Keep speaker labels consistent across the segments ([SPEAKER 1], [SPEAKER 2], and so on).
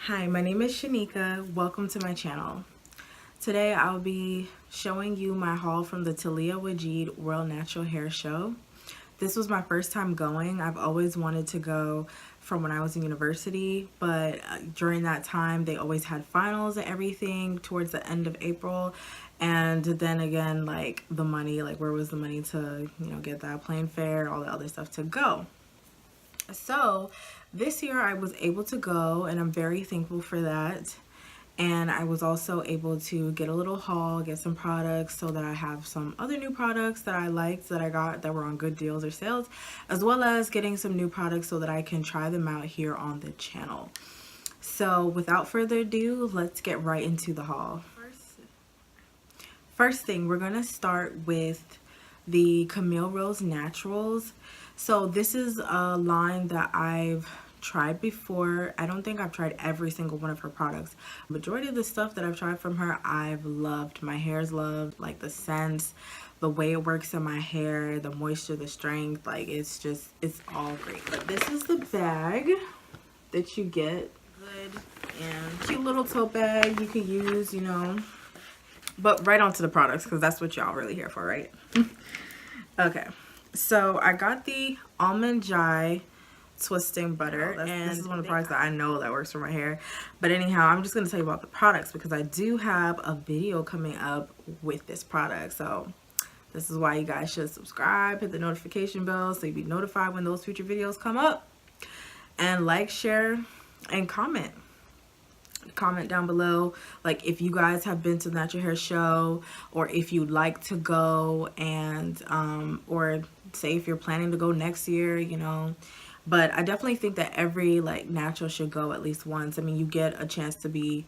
[SPEAKER 1] Hi, my name is Shanika. Welcome to my channel. Today I'll be showing you my haul from the Taalijah Waajid World Natural Hair Show. This was my first time going. I've always wanted to go from when I was in university, but during that time they always had finals and everything towards the end of April. And then again, like the money, like where was the money to, get that plane fare, all the other stuff to go. So this year I was able to go, and I'm very thankful for that. And I was also able to get a little haul, get some products so that I have some other new products that I liked that I got that were on good deals or sales, as well as getting some new products so that I can try them out here on the channel. So without further ado, let's get right into the haul. First thing, we're gonna start with the Camille Rose Naturals. So this is a line that I've tried before. I don't think I've tried every single one of her products. Majority of the stuff that I've tried from her, I've loved. My hair's loved, like the scents, the way it works in my hair, the moisture, the strength, like it's all great. But this is the bag that you get. Good and cute little tote bag you can use, but right onto the products because that's what y'all really here for, right? Okay. So I got the almond jai twisting butter, and this is one of the products that I know that works for my hair. But anyhow, I'm just going to tell you about the products because I do have a video coming up with this product. So this is why you guys should subscribe, hit the notification bell so you'll be notified when those future videos come up, and like, share, and comment down below, like if you guys have been to the natural hair show, or if you'd like to go, and or say if you're planning to go next year, but I definitely think that every natural should go at least once. I mean, you get a chance to be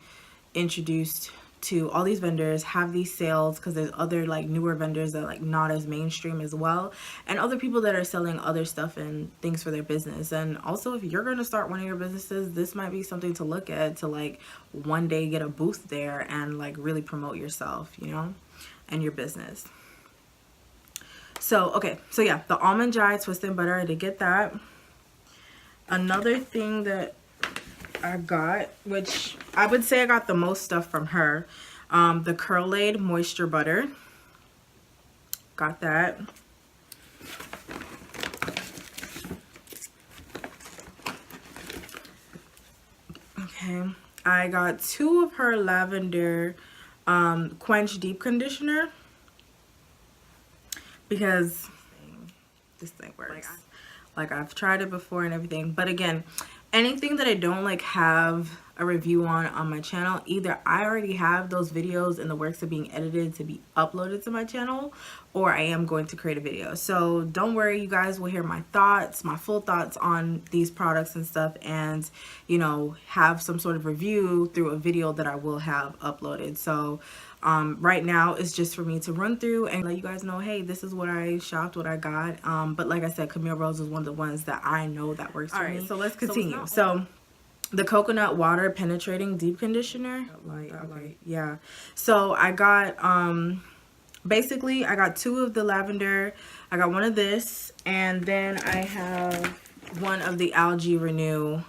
[SPEAKER 1] introduced to all these vendors, have these sales, because there's other newer vendors that are not as mainstream as well, and other people that are selling other stuff and things for their business. And also, if you're going to start one of your businesses, this might be something to look at to one day get a booth there and really promote yourself, and your business. So okay, so yeah, the almond jai twisted butter, I did get that. Another thing that I got, which I would say I got the most stuff from her, the Curlaid moisture butter. Got that. Okay, I got 2 of her lavender quench deep conditioner because this thing works. Like I've tried it before and everything, but again, anything that I don't have a review on my channel, either I already have those videos in the works of being edited to be uploaded to my channel, or I am going to create a video. So don't worry, you guys will hear my thoughts, my full thoughts on these products and stuff, and have some sort of review through a video that I will have uploaded. So right now it's just for me to run through and let you guys know, hey, this is what I shopped, what I got. But like I said, Camille Rose is one of the ones that I know that works for me. So let's continue. So the coconut water penetrating deep conditioner, yeah. So I got basically I got 2 of the lavender, I got 1 of this, and then I have 1 of the algae renew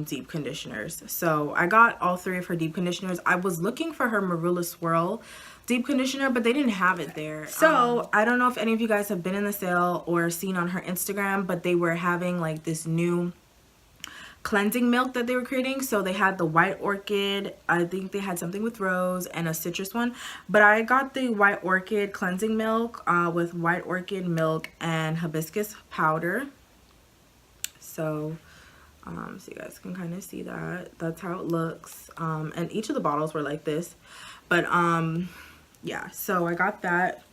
[SPEAKER 1] deep conditioners. So I got all 3 of her deep conditioners. I was looking for her Marula Swirl deep conditioner, but they didn't have it there. So I don't know if any of you guys have been in the sale or seen on her Instagram, but they were having this new cleansing milk that they were creating. So they had the white orchid, I think they had something with rose, and a citrus one, but I got the white orchid cleansing milk with white orchid milk and hibiscus powder. So so you guys can kind of see that. That's how it looks. And each of the bottles were like this. But yeah, so I got that.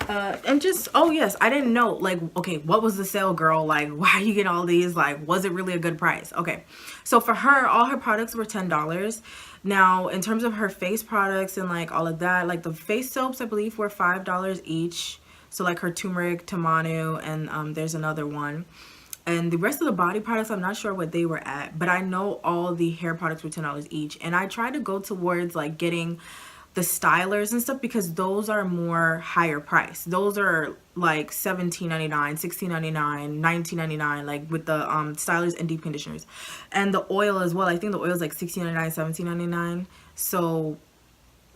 [SPEAKER 1] And just, oh yes, I didn't know, okay, what was the sale, girl? Why are you getting all these? Was it really a good price? Okay, so for her, all her products were $10. Now, in terms of her face products and all of that, the face soaps, I believe, were $5 each. So her turmeric, tamanu, and there's another one. And the rest of the body products, I'm not sure what they were at, but I know all the hair products were $10 each. And I tried to go towards getting the stylers and stuff, because those are more higher price. Those are like $17.99, $16.99, $19.99, like with the stylers and deep conditioners. And the oil as well. I think the oil is like $16.99, $17.99. So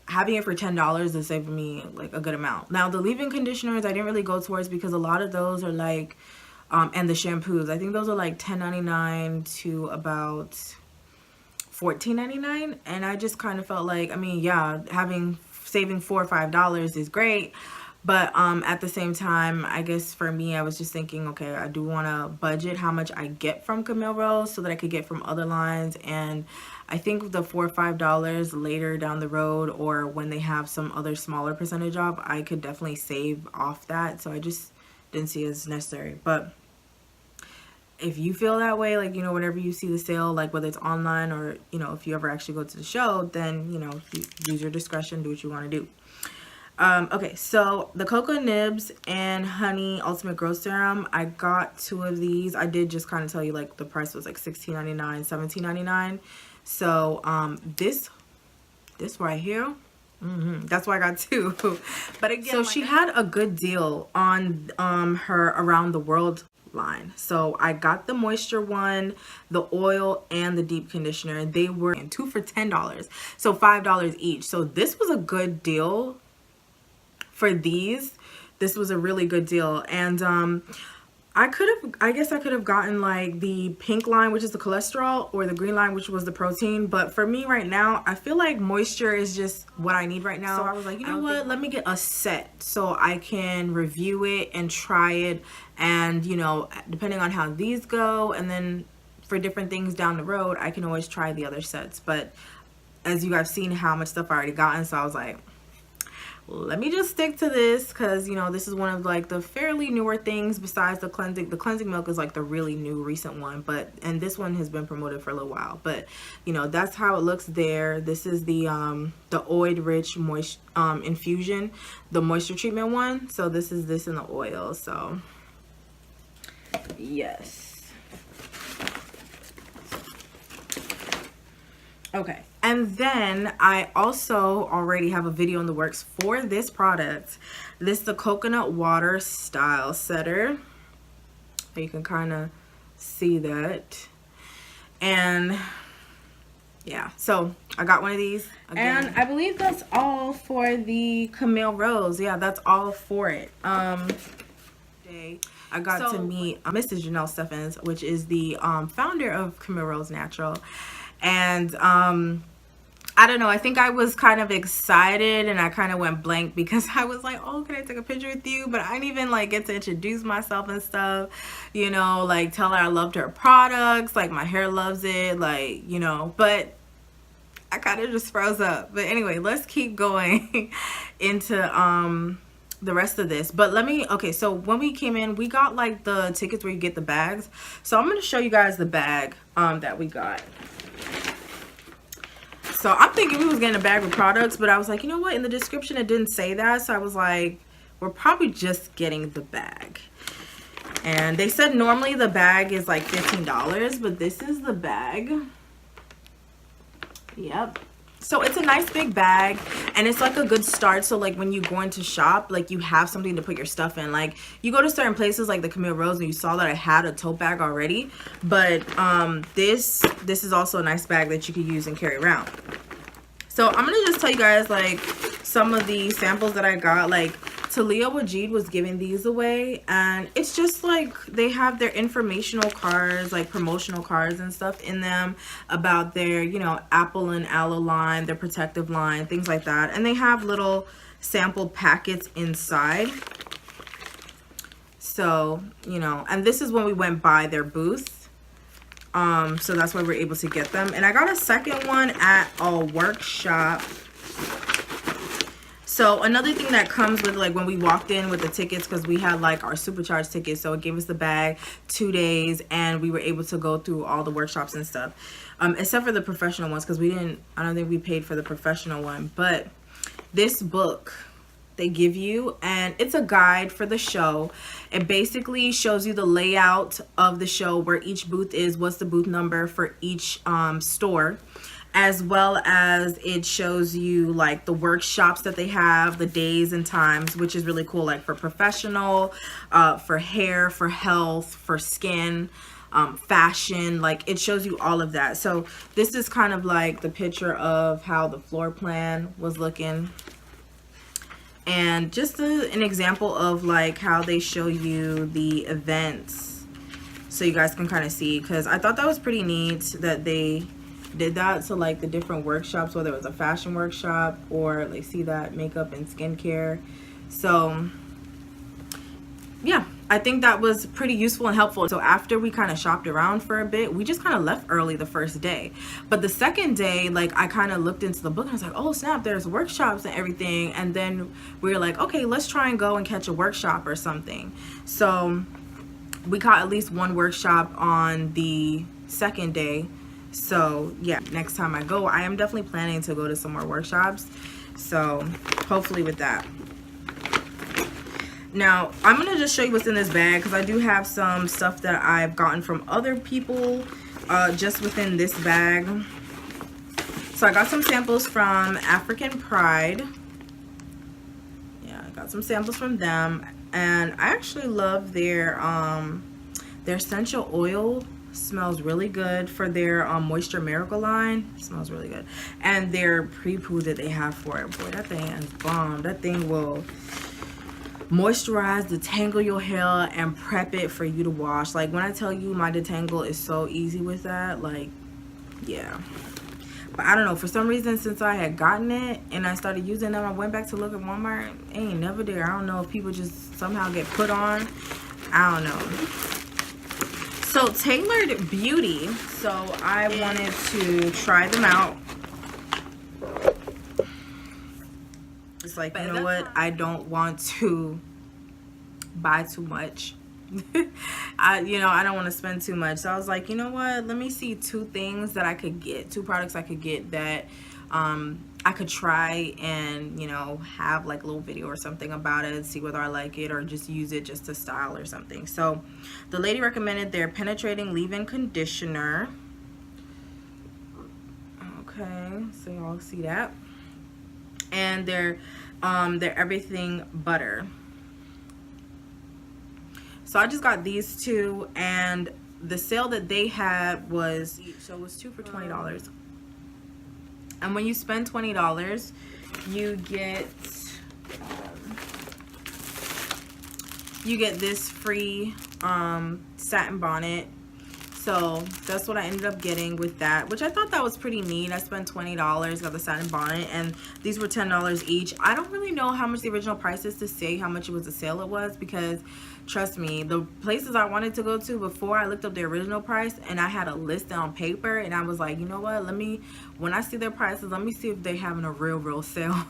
[SPEAKER 1] having it for $10 is saving me like a good amount. Now the leave-in conditioners I didn't really go towards, because a lot of those are like and the shampoos, I think those are like $10.99 to about $14.99. And I just kind of felt like, I mean, yeah, saving $4 or $5 is great, but at the same time, I guess for me, I was just thinking, okay, I do want to budget how much I get from Camille Rose so that I could get from other lines. And I think the $4 or $5 later down the road, or when they have some other smaller percentage off, I could definitely save off that. So I just didn't see it as necessary. But if you feel that way, like, you know, whenever you see the sale, like whether it's online or, you know, if you ever actually go to the show, then, you know, use your discretion, do what you want to do. Okay, so the Cocoa Nibs and Honey Ultimate Growth Serum, I got 2 of these. I did just kind of tell you, like, the price was like $16.99, $17.99. So this right here, that's why I got 2. But again, so she had a good deal on her Around the World line. So I got the moisture one, the oil, and the deep conditioner. They were 2 for $10, so $5 each. So this was a good deal for these. This was a really good deal. And I guess I could have gotten like the pink line, which is the cholesterol, or the green line, which was the protein. But for me right now, I feel like moisture is just what I need right now. So I was like, you know what, let me get a set so I can review it and try it. And, you know, depending on how these go, and then for different things down the road, I can always try the other sets. But as you guys seen how much stuff I already gotten, so I was like, let me just stick to this, because, you know, this is one of like the fairly newer things besides the cleansing milk is like the really new recent one, and this one has been promoted for a little while. But, you know, that's how it looks there. This is the oil rich moist infusion, the moisture treatment one. So this is this in the oil. So yes. Okay, and then I also already have a video in the works for this product. This is the coconut water style setter. So you can kind of see that. And yeah, so I got one of these again. And I believe that's all for the Camille Rose. Yeah, that's all for it. I got to meet Mrs. Janelle Steffens, which is the founder of Camille Rose Natural. And I don't know, I think I was kind of excited, and I kind of went blank because I was like, oh, can I take a picture with you? But I didn't even like get to introduce myself and stuff, you know, like tell her I loved her products, like my hair loves it, like, you know. But I kind of just froze up. But anyway, let's keep going into the rest of this. But okay, so when we came in, we got like the tickets where you get the bags. So I'm going to show you guys the bag that we got. So I'm thinking we was getting a bag with products, but I was like, you know what, in the description it didn't say that. So I was like, we're probably just getting the bag. And they said normally the bag is like $15, but this is the bag. Yep. So it's a nice big bag, and it's like a good start. So like when you go into shop, like you have something to put your stuff in. Like you go to certain places like the Camille Rose, and you saw that I had a tote bag already. But this is also a nice bag that you could use and carry around. So I'm gonna just tell you guys like some of the samples that I got. Like Taalijah Waajid was giving these away, and it's just like they have their informational cards, like promotional cards and stuff in them about their, you know, apple and aloe line, their protective line, things like that. And they have little sample packets inside. So, you know, and this is when we went by their booth. So that's why we're able to get them. And I got a second one at a workshop. So another thing that comes with like when we walked in with the tickets, because we had like our supercharged tickets, so it gave us the bag 2 days, and we were able to go through all the workshops and stuff, except for the professional ones, because I don't think we paid for the professional one. But this book they give you, and it's a guide for the show. It basically shows you the layout of the show, where each booth is, what's the booth number for each store. as well as it shows you like the workshops that they have, the days and times, which is really cool, like for professional, for hair, for health, for skin, fashion. Like it shows you all of that. So this is kind of like the picture of how the floor plan was looking, and just an example of like how they show you the events, so you guys can kind of see, because I thought that was pretty neat that they did that. So like the different workshops, whether it was a fashion workshop or like, see that makeup and skincare. So yeah, I think that was pretty useful and helpful. So after we kind of shopped around for a bit, we just kind of left early the first day. But the second day, like I kind of looked into the book and I was like, oh snap, there's workshops and everything. And then we were like, okay, let's try and go and catch a workshop or something. So we caught at least one workshop on the second day. So yeah, next time I go, I am definitely planning to go to some more workshops. So hopefully with that. Now I'm gonna just show you what's in this bag, because I do have some stuff that I've gotten from other people just within this bag. So I got some samples from African Pride. Yeah, I got some samples from them, and I actually love their essential oil. Smells really good for their Moisture Miracle line. It smells really good. And their pre-poo that they have for it, boy, that thing is bomb. That thing will moisturize, detangle your hair, and prep it for you to wash. Like when I tell you my detangle is so easy with that, like yeah. But I don't know, for some reason since I had gotten it and I started using them, I went back to look at Walmart. It ain't never there. I don't know if people just somehow get put on. I don't know. So Tailored Beauty, so I wanted to try them out. It's like, you know what, I don't want to buy too much. I don't want to spend too much. So I was like, you know what, let me see two things that I could get, two products I could get that I could try and, you know, have like a little video or something about it, see whether I like it or just use it just to style or something. So the lady recommended their Penetrating Leave-In Conditioner. Okay, so y'all see that. And their Everything Butter. So I just got these two, and the sale that they had was, so it was 2 for $20. And when you spend $20, you get this free satin bonnet. So that's what I ended up getting with that, which I thought that was pretty neat. I spent $20, got the satin bonnet, and these were $10 each. I don't really know how much the original price is to say how much it was a sale it was, because trust me, the places I wanted to go to before, I looked up the original price and I had a list on paper, and I was like, you know what, when I see their prices, let me see if they're having a real sale.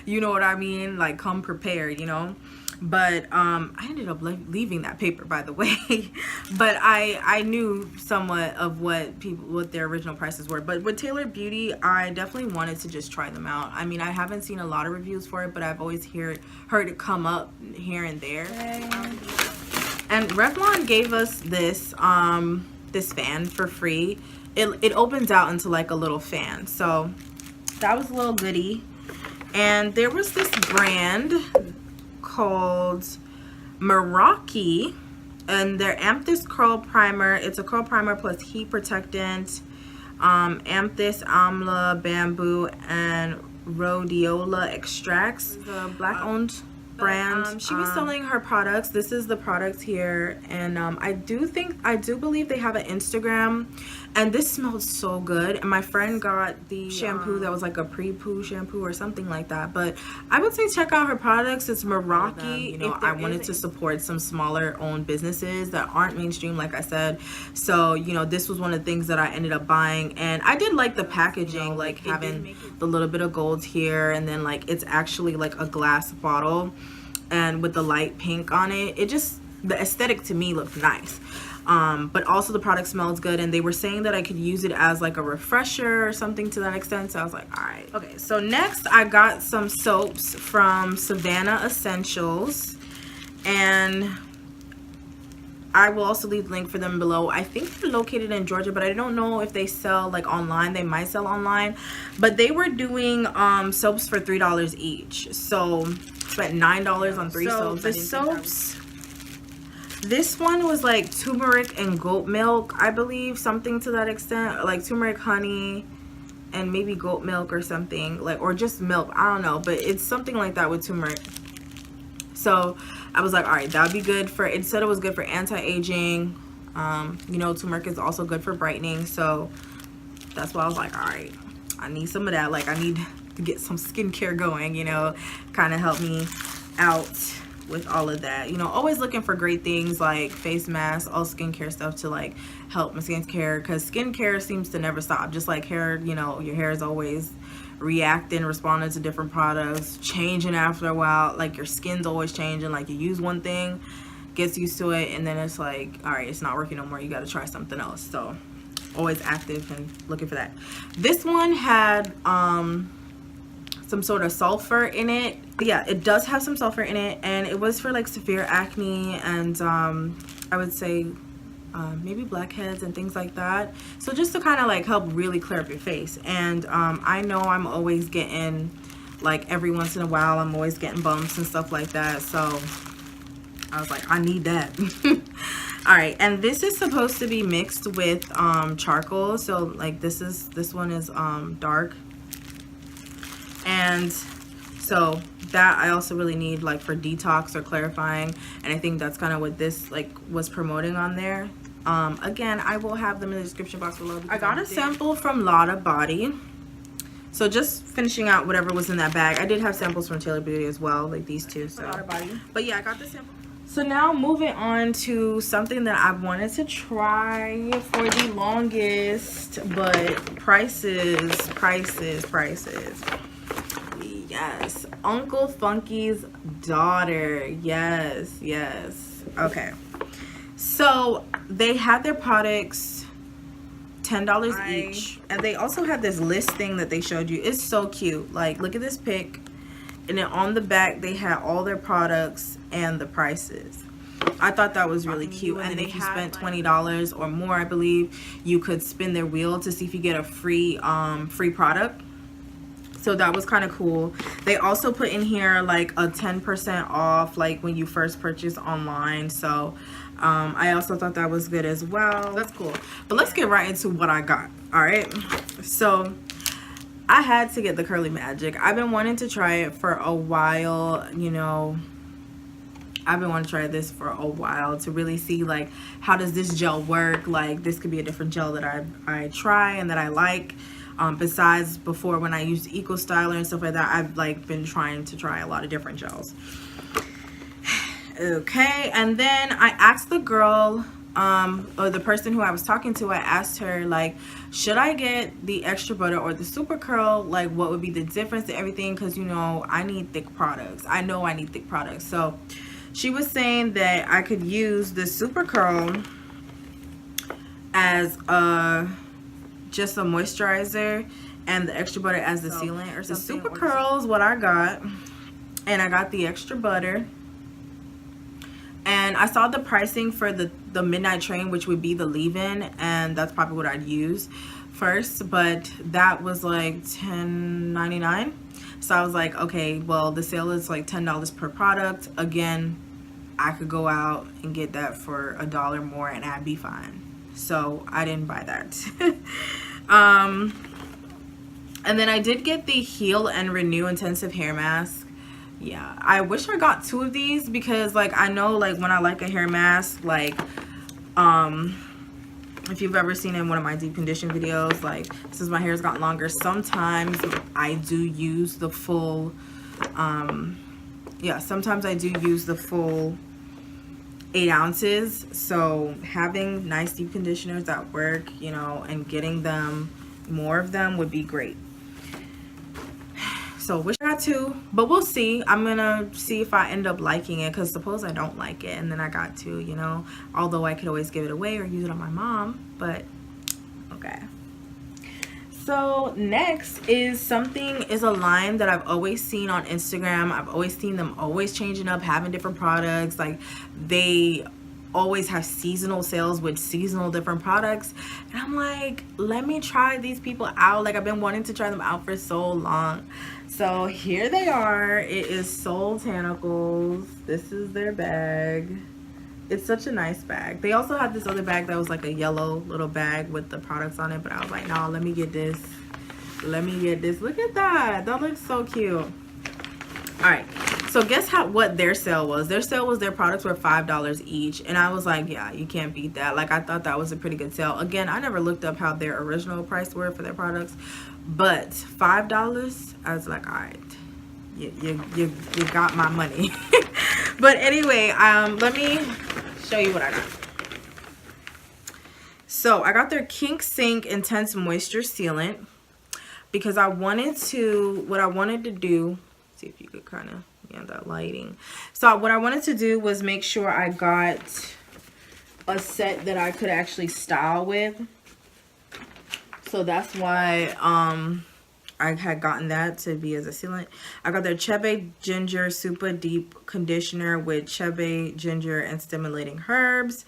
[SPEAKER 1] You know what I mean? Like, come prepared, you know. But I ended up leaving that paper, by the way. But I knew somewhat of what their original prices were. But with Tailored Beauty, I definitely wanted to just try them out. I mean, I haven't seen a lot of reviews for it, but I've always heard it come up here and there. And Revlon gave us this this fan for free. It opens out into like a little fan, so that was a little goodie. And there was this brand called Meraki, and their Amethyst Curl Primer. It's a curl primer plus heat protectant, amethyst, amla, bamboo, and rhodiola extracts. The black owned brand. She was selling her products. This is the product here, and I do believe they have an Instagram, and this smells so good. And my friend got the shampoo that was like a pre-poo shampoo or something like that. But I would say check out her products. It's Meraki. You know, I wanted to support some smaller owned businesses that aren't mainstream, like I said. So, you know, this was one of the things that I ended up buying, and I did like the packaging, you know, like having the little bit of gold here, and then like it's actually like a glass bottle, and with the light pink on it. It just, the aesthetic to me looked nice. But also the product smells good, and they were saying that I could use it as like a refresher or something to that extent. So I was like, all right. Okay, so next I got some soaps from Savannah Essentials, and I will also leave the link for them below. I think they're located in Georgia, but I don't know if they sell like online. They might sell online, but they were doing soaps for $3 each. So spent $9 on 3 soaps. The soaps, this one was like turmeric and goat milk, I believe, something to that extent, like turmeric, honey, and maybe goat milk or something, like, or just milk, I don't know, but it's something like that with turmeric. So I was like, all right, that would be good for, it said it was good for anti-aging. You know, turmeric is also good for brightening, so that's why I was like, all right, I need some of that. Like, I need to get some skincare going, you know, kind of help me out with all of that. You know, always looking for great things like face masks, all skincare stuff to like help my skincare, because skincare seems to never stop. Just like hair, you know, your hair is always reacting, responding to different products, changing after a while. Like your skin's always changing. Like you use one thing, gets used to it, and then it's like, all right, it's not working no more, you got to try something else. So always active and looking for that. This one had some sort of sulfur in it. But yeah, it does have some sulfur in it, and it was for like severe acne and I would say maybe blackheads and things like that. So just to kind of like help really clear up your face. And I know I'm always getting, like every once in a while, I'm always getting bumps and stuff like that. So I was like, I need that. All right, and this is supposed to be mixed with charcoal. So like this one is dark, and so that I also really need like for detox or clarifying, and I think that's kind of what this like was promoting on there. Again, I will have them in the description box below. I got a sample from Lottabody. So just finishing out whatever was in that bag. I did have samples from Taylor Beauty as well, like these two. So, but yeah, I got the sample. So now moving on to something that I've wanted to try for the longest, but prices. Yes, Uncle Funky's daughter. Yes. Okay. So they had their products $10 each, and they also had this listing that they showed you. It's so cute. Like, look at this pic, and then on the back they had all their products and the prices. I thought that was really cute. And then if you spent $20 or more, I believe, you could spin their wheel to see if you get a free product. So that was kind of cool. They also put in here like a 10% off like when you first purchase online. So I also thought that was good as well. That's cool. But let's get right into what I got. All right, so I had to get the Curly Magic. I've been wanting to try it for a while. You know, I've been wanting to try this for a while to really see like how does this gel work. Like this could be a different gel that I try and that I like. Besides before, when I used Eco Styler and stuff like that, I've like been trying to try a lot of different gels. Okay, and then I asked the girl, or the person who I was talking to, I asked her like, should I get the extra butter or the super curl? Like, what would be the difference to everything? Because you know, I need thick products. I know I need thick products. So she was saying that I could use the super curl as just a moisturizer, and the extra butter as the sealant or something. The super curl is what I got, and I got the extra butter. And I saw the pricing for the Midnight Train, which would be the leave-in, and that's probably what I'd use first, but that was like $10.99. So I was like, okay, well, the sale is like $10 per product. Again, I could go out and get that for $1 more and I'd be fine. So I didn't buy that. And then I did get the Heal and Renew Intensive Hair Mask. Yeah, I wish I got 2 of these, because like I know like when I like a hair mask, like if you've ever seen in one of my deep condition videos, like since my hair's gotten longer, sometimes I do use the full sometimes I do use the full 8 ounces. So having nice deep conditioners at work, you know, and getting them, more of them, would be great. So wish I got 2, but we'll see. I'm gonna see if I end up liking it, because suppose I don't like it and then I got 2, you know, although I could always give it away or use it on my mom. But okay, so next is a line that I've always seen on Instagram. I've always seen them always changing up, having different products. Like they always have seasonal sales with seasonal different products, and I'm like, let me try these people out. Like, I've been wanting to try them out for so long. So here they are. It is Soultanicals. This is their bag. It's such a nice bag. They also had this other bag that was like a yellow little bag with the products on it, but I was like, no, let me get this. Let me get this. Look at that. That looks so cute. All right. So guess what their sale was. Their sale was their products were $5 each. And I was like, yeah, you can't beat that. Like, I thought that was a pretty good sale. Again, I never looked up how their original price were for their products. But $5, I was like, all right, you got my money. But anyway, let me show you what I got. So I got their Kink Sink Intense Moisture Sealant because what I wanted to do, see if you could kind of, yeah, that lighting. So what I wanted to do was make sure I got a set that I could actually style with. So that's why I had gotten that to be as a sealant. I got their Chebe Ginger Super Deep Conditioner with Chebe Ginger and Stimulating Herbs.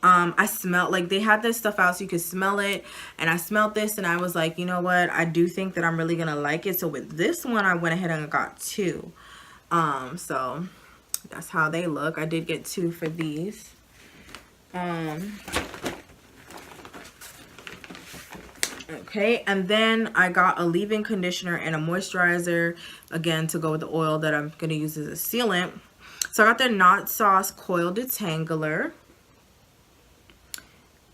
[SPEAKER 1] I smelled, like, they had this stuff out so you could smell it, and I smelled this and I was like, you know what, I do think that I'm really gonna like it. So with this one I went ahead and got 2. So that's how they look. I did get 2 for these. Okay, and then I got a leave-in conditioner and a moisturizer, again, to go with the oil that I'm going to use as a sealant. So I got their Knot Sauce Coil Detangler.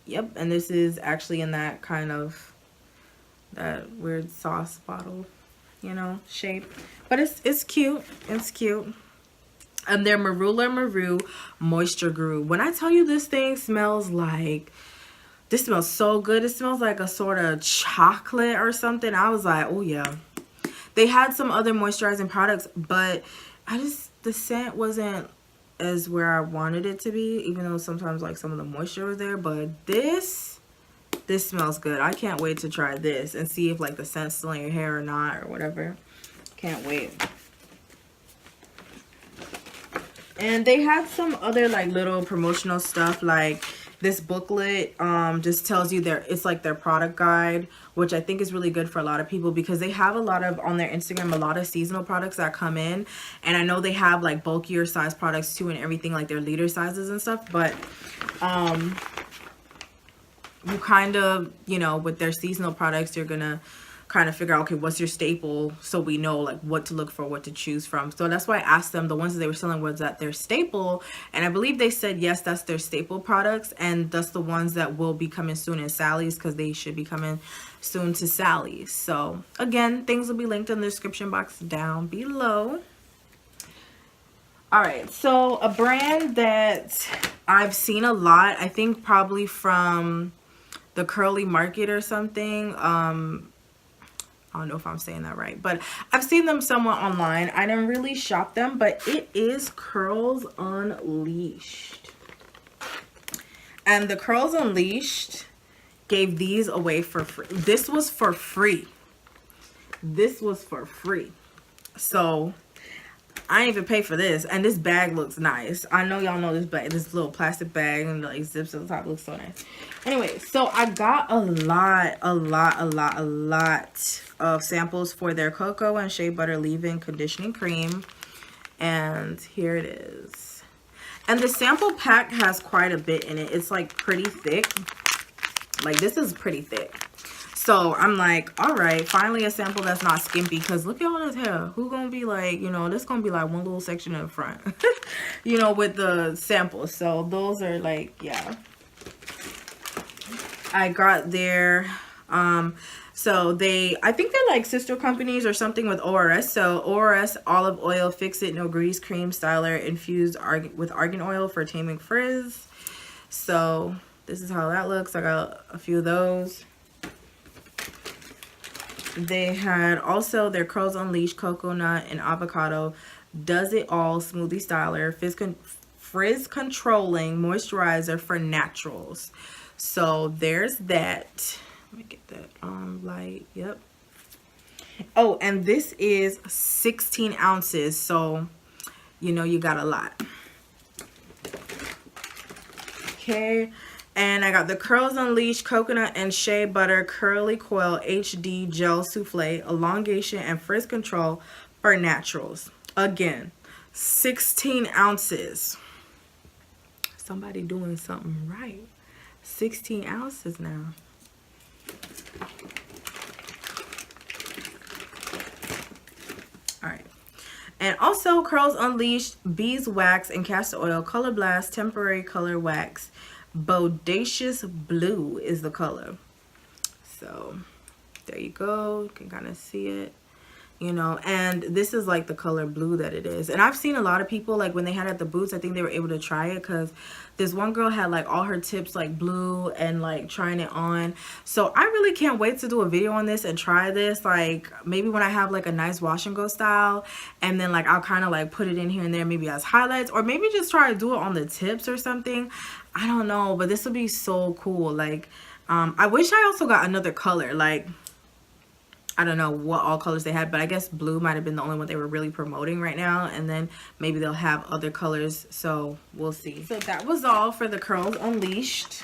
[SPEAKER 1] Yep, and this is actually in that kind of, that weird sauce bottle, you know, shape. But it's cute. It's cute. And their Marula Maru Moisture Glue. When I tell you this thing smells like, this smells so good. It smells like a sort of chocolate or something. I was like, oh yeah. They had some other moisturizing products, but the scent wasn't as where I wanted it to be, even though sometimes like some of the moisture was there. But this smells good. I can't wait to try this and see if like the scent's still in your hair or not or whatever. Can't wait. And they had some other like little promotional stuff, like this booklet just tells you it's like their product guide, which I think is really good for a lot of people because they have a lot of, on their Instagram, a lot of seasonal products that come in. And I know they have like bulkier size products too and everything, like their liter sizes and stuff. But you kind of, you know, with their seasonal products, you're gonna kind of figure out, okay, what's your staple, so we know like what to look for, what to choose from. So that's why I asked them, the ones that they were selling, was that their staple, and I believe they said yes, that's their staple products, and that's the ones that will be coming soon in Sally's, because they should be coming soon to Sally's. So again, things will be linked in the description box down below. All right, so a brand that I've seen a lot, I think probably from the Curly Market or something, I don't know if I'm saying that right, but I've seen them somewhat online. I didn't really shop them, but it is Curls Unleashed. And the Curls Unleashed gave these away for free. This was for free. This was for free. So I didn't even pay for this. And this bag looks nice. I know y'all know this bag, this little plastic bag and like zips at the top, looks so nice. Anyway, so I got a lot of samples for their cocoa and shea butter leave-in conditioning cream. And here it is. And the sample pack has quite a bit in it. It's like pretty thick. Like, this is pretty thick. So I'm like, all right, finally a sample that's not skimpy, because look at all this hair. Who gonna be like, you know, this gonna be like one little section in the front, you know, with the samples. So those are like, yeah. I got their, so I think they're like sister companies or something with ORS. So ORS Olive Oil Fix It No Grease Cream Styler infused with argan oil for taming frizz. So this is how that looks. I got a few of those. They had also their Curls Unleashed Coconut and Avocado Does It All Smoothie Styler Frizz Controlling Moisturizer for Naturals. So there's that. Let me get that light. Yep. Oh, and this is 16 ounces. So, you know, you got a lot. Okay. And I got the Curls Unleashed Coconut and Shea Butter Curly Coil HD Gel Souffle Elongation and Frizz Control for Naturals. Again, 16 ounces. Somebody doing something right. 16 ounces now. All right. And also Curls Unleashed Beeswax and Castor Oil Color Blast Temporary Color Wax. Bodacious Blue is the color. So there you go. You can kind of see it, you know, and this is like the color blue that it is. And I've seen a lot of people, like when they had it at the booths, I think they were able to try it because this one girl had like all her tips like blue and like trying it on. So I really can't wait to do a video on this and try this, like maybe when I have like a nice wash and go style, and then like I'll kind of like put it in here and there, maybe as highlights, or maybe just try to do it on the tips or something. I don't know, but this would be so cool. Like I wish I also got another color. Like I don't know what all colors they had, but I guess blue might have been the only one they were really promoting right now, and then maybe they'll have other colors, so we'll see. So that was all for the Curls Unleashed.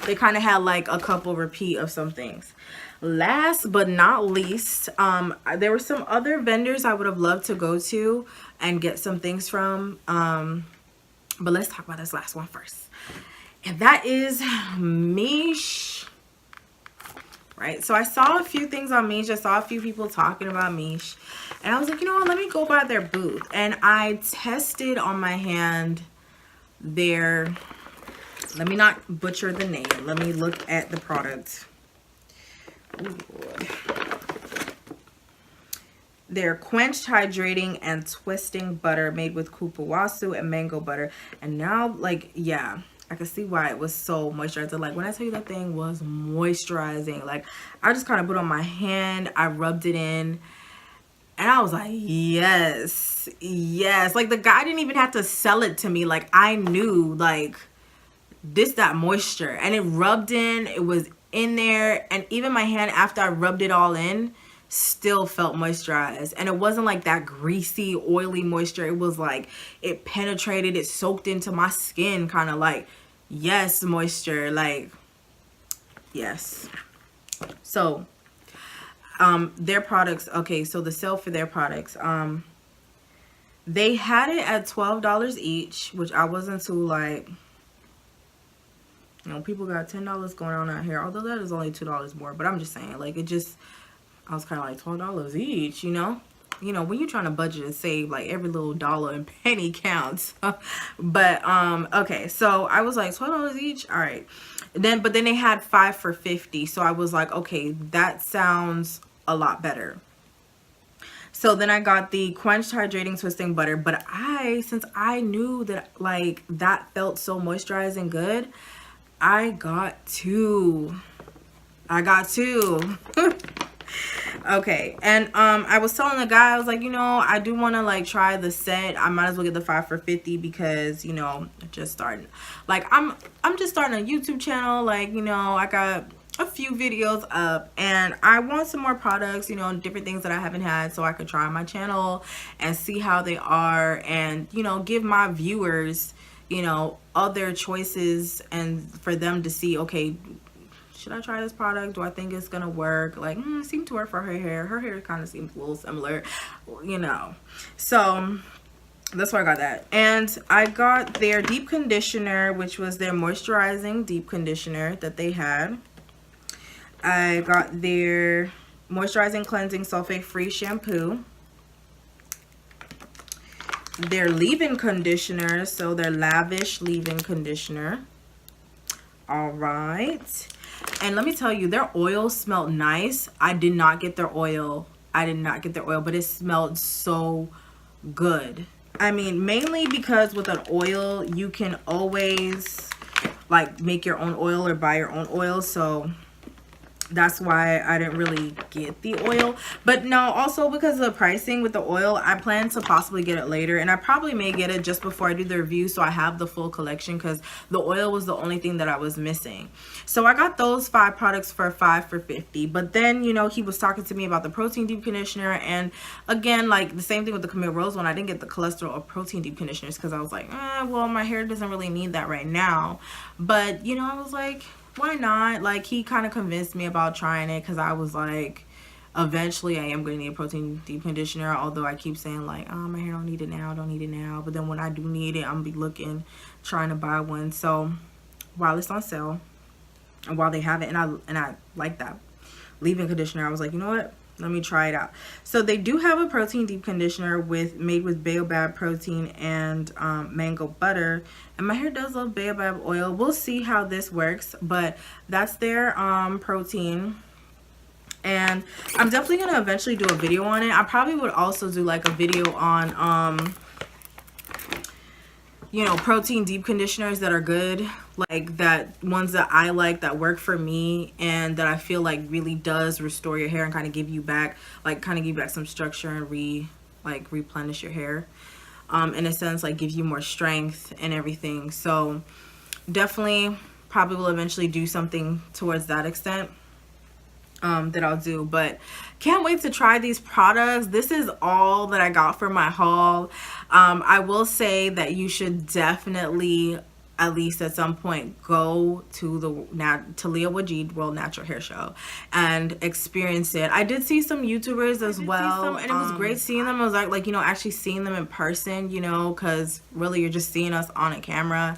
[SPEAKER 1] They kind of had like a couple repeat of some things. Last but not least, there were some other vendors I would have loved to go to and get some things from, but let's talk about this last one first. And that is Miche. Right, so I saw a few things on Miche. I saw a few people talking about Miche, and I was like, you know what, let me go by their booth. And I tested on my hand their, let me not butcher the name, let me look at the product. Ooh, boy. Their Quenched Hydrating and Twisting Butter made with kupuwasu and mango butter. And now, like, yeah, I can see why it was so moisturizing. Like when I tell you that thing was moisturizing, like I just kind of put it on my hand, I rubbed it in, and I was like, yes, yes. Like the guy didn't even have to sell it to me. Like I knew like this, that moisture, and it rubbed in, it was in there, and even my hand after I rubbed it all in still felt moisturized. And it wasn't like that greasy, oily moisture. It was like it penetrated, it soaked into my skin, kind of like, yes, moisture, like yes. So their products, okay, so the sale for their products, they had it at $12 each, which I wasn't too like, you know, people got $10 going on out here, although that is only $2 more, but I'm just saying, like, it just, I was kind of like $12 each, you know, when you're trying to budget and save, like every little dollar and penny counts. But okay, so I was like $12 each, all right. But then they had 5 for $50, so I was like, okay, that sounds a lot better. So then I got the Quenched Hydrating Twisting Butter, but since I knew that like that felt so moisturizing good, I got two. Okay, and I was telling the guy, I was like, you know, I do want to like try the set. I might as well get the 5 for $50 because, you know, just starting, like I'm just starting a YouTube channel, like, you know, I got a few videos up and I want some more products, you know, different things that I haven't had, so I could try on my channel and see how they are, and, you know, give my viewers, you know, other choices, and for them to see, okay, should I try this product? Do I think it's gonna work? Like, it seemed to work for her hair. Her hair kind of seems a little similar, you know. So that's why I got that. And I got their deep conditioner, which was their moisturizing deep conditioner that they had. I got their moisturizing cleansing sulfate free shampoo, their leave-in conditioner, so their lavish leave-in conditioner. All right. And let me tell you, their oil smelled nice. I did not get their oil. But it smelled so good. I mean, mainly because with an oil, you can always like make your own oil or buy your own oil. So that's why I didn't really get the oil. But no, also because of the pricing with the oil, I plan to possibly get it later, and I probably may get it just before I do the review, so I have the full collection, because the oil was the only thing that I was missing. So I got those 5 products for 5 for $50. But then, you know, he was talking to me about the protein deep conditioner, and again, like the same thing with the Camille Rose one, I didn't get the cholesterol or protein deep conditioners because I was like, well, my hair doesn't really need that right now. But you know, I was like, why not? Like, he kind of convinced me about trying it, because I was like, eventually I am going to need a protein deep conditioner, although I keep saying like, oh, my hair don't need it now, don't need it now. But then when I do need it, I'm gonna be looking, trying to buy one. So while it's on sale and while they have it, and I like that leave-in conditioner, I was like, you know what, let me try it out. So they do have a protein deep conditioner made with baobab protein and mango butter, and my hair does love baobab oil. We'll see how this works, but that's their protein. And I'm definitely gonna eventually do a video on it. I probably would also do like a video on you know, protein deep conditioners that are good, like that ones that I like, that work for me, and that I feel like really does restore your hair and kind of give you back, like kind of give you back some structure and replenish your hair, in a sense, like give you more strength and everything. So definitely probably will eventually do something towards that extent. That I'll do, but can't wait to try these products. This is all that I got for my haul. I will say that you should definitely, at least at some point, go to the Taliah Waajid World Natural Hair Show and experience it. I did see some YouTubers as well, and it was great seeing them. I was like, you know, actually seeing them in person, you know, because really you're just seeing us on a camera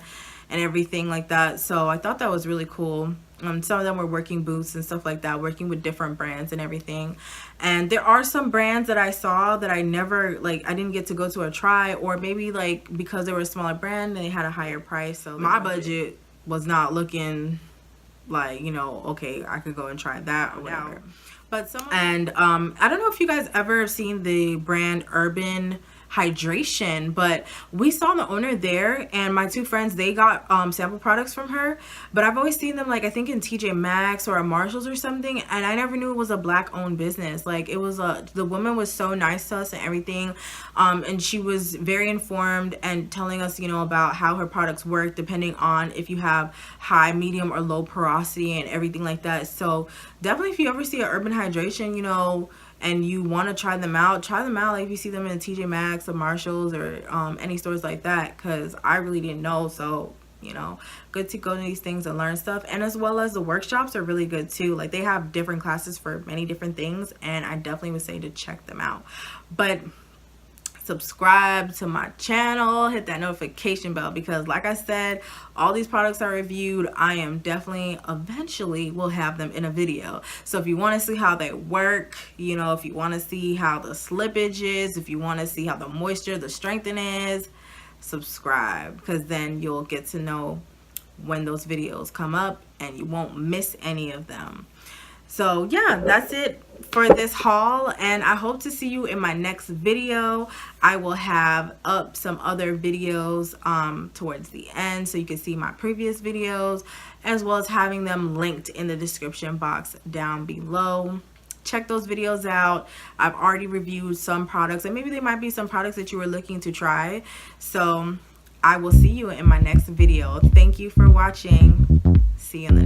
[SPEAKER 1] and everything like that. So I thought that was really cool. Some of them were working booths and stuff like that, working with different brands and everything. And there are some brands that I saw that I never, like, I didn't get to go to a try, or maybe like because they were a smaller brand and they had a higher price, so my budget was not looking like, you know, okay, I could go and try that or whatever. But I don't know if you guys ever seen the brand Urban Hydration, but we saw the owner there, and my 2 friends, they got sample products from her, but I've always seen them, like, I think in TJ Maxx or a Marshalls or something, and I never knew it was a black owned business. Like, it was the woman was so nice to us and everything, and she was very informed and telling us, you know, about how her products work depending on if you have high, medium, or low porosity and everything like that. So definitely, if you ever see an Urban Hydration, you know, and you want to try them out, like if you see them in TJ Maxx or Marshalls or any stores like that, because I really didn't know. So, you know, good to go to these things and learn stuff. And as well as the workshops are really good too. Like, they have different classes for many different things, and I definitely would say to check them out. But subscribe to my channel, hit that notification bell, because like I said, all these products I reviewed, I am definitely eventually will have them in a video. So if you want to see how they work, you know, if you want to see how the slippage is, if you want to see how the moisture, the strengthening is, subscribe, because then you'll get to know when those videos come up and you won't miss any of them. So yeah, that's it for this haul, and I hope to see you in my next video. I will have up some other videos towards the end, so you can see my previous videos, as well as having them linked in the description box down below. Check those videos out. I've already reviewed some products, and maybe there might be some products that you were looking to try. So I will see you in my next video. Thank you for watching. See you in the